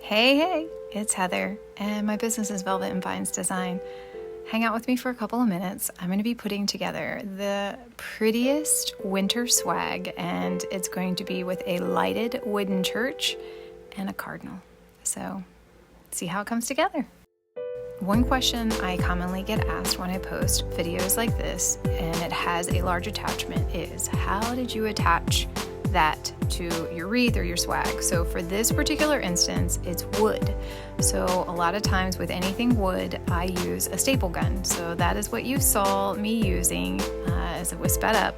Hey, it's Heather, and my business is Velvet and Vines Design. Hang out with me for a couple of minutes. I'm going to be putting together the prettiest winter swag, and it's going to be with a lighted wooden church and a cardinal. So, see how it comes together. One question I commonly get asked when I post videos like this, and it has a large attachment, is how did you attach that to your wreath or your swag? So for this particular instance, it's wood. So a lot of times with anything wood, I use a staple gun. So that is what you saw me using as it was sped up.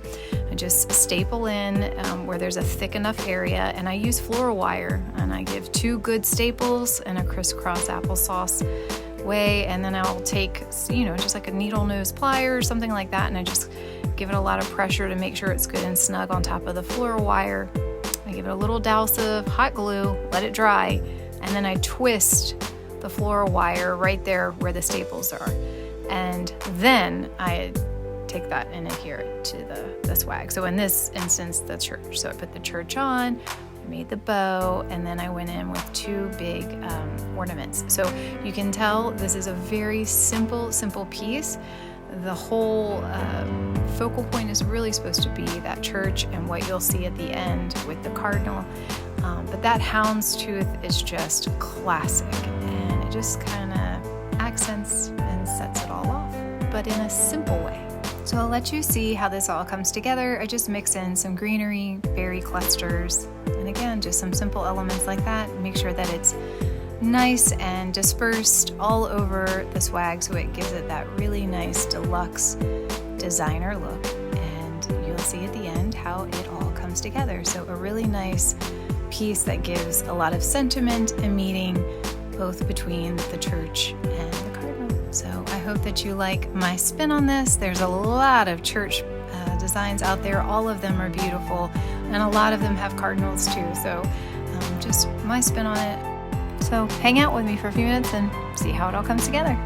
I just staple in where there's a thick enough area, and I use floral wire, and I give 2 good staples and a crisscross applesauce way, and then I'll take, just like a needle nose plier or something like that, and I just give it a lot of pressure to make sure it's good and snug on top of the floral wire. I give it a little douse of hot glue, let it dry, and then I twist the floral wire right there where the staples are. And then I take that and adhere it to the swag. So in this instance, the church. So I put the church on, I made the bow, and then I went in with 2 big ornaments. So you can tell this is a very simple piece. The whole focal point is really supposed to be that church and what you'll see at the end with the cardinal. But that houndstooth is just classic, and it just kind of accents and sets it all off, but in a simple way. So I'll let you see how this all comes together. I just mix in some greenery, berry clusters, and again, just some simple elements like that. Make sure that it's nice and dispersed all over the swag so it gives it that really nice deluxe designer look, and you'll see at the end how it all comes together. So a really nice piece that gives a lot of sentiment and meaning both between the church and the cardinal. So I hope that you like my spin on this. There's a lot of church designs out there. All of them are beautiful, and a lot of them have cardinals too. So just my spin on it. So hang out with me for a few minutes and see how it all comes together.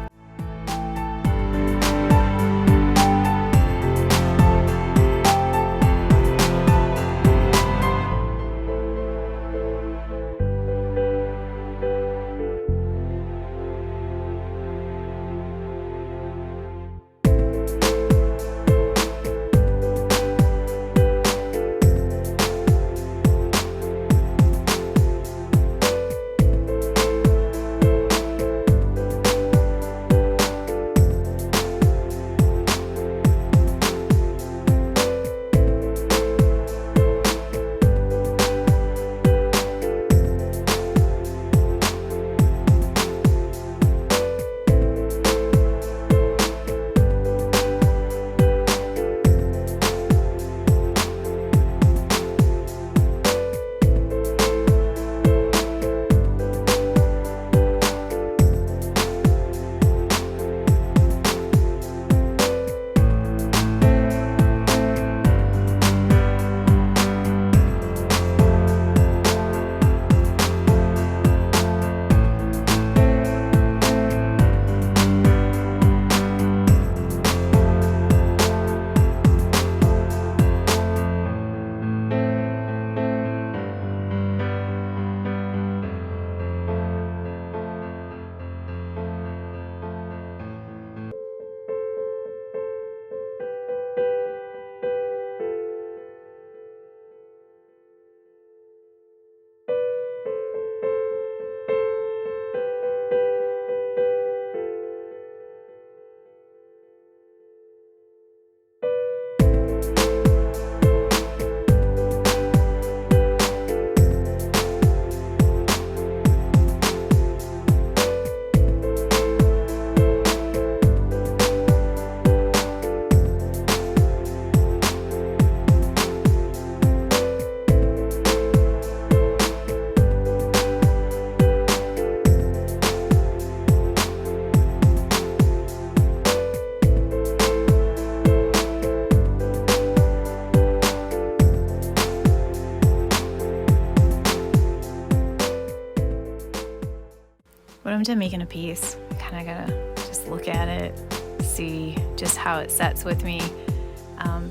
When I'm done making a piece, I kind of gotta just look at it, see just how it sets with me.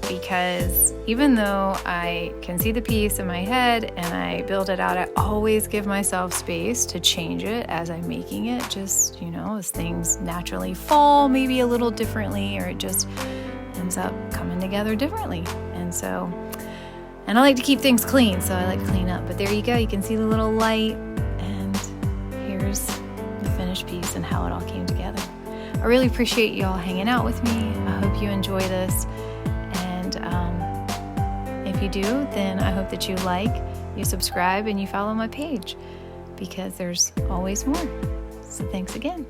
because even though I can see the piece in my head and I build it out, I always give myself space to change it as I'm making it, just, as things naturally fall maybe a little differently, or it just ends up coming together differently. And I like to keep things clean, so I like to clean up. But there you go, you can see the little light, and here's the finished piece and how it all came together. I really appreciate you all hanging out with me. I hope you enjoy this. And if you do, then I hope that you subscribe, and you follow my page, because there's always more. So thanks again.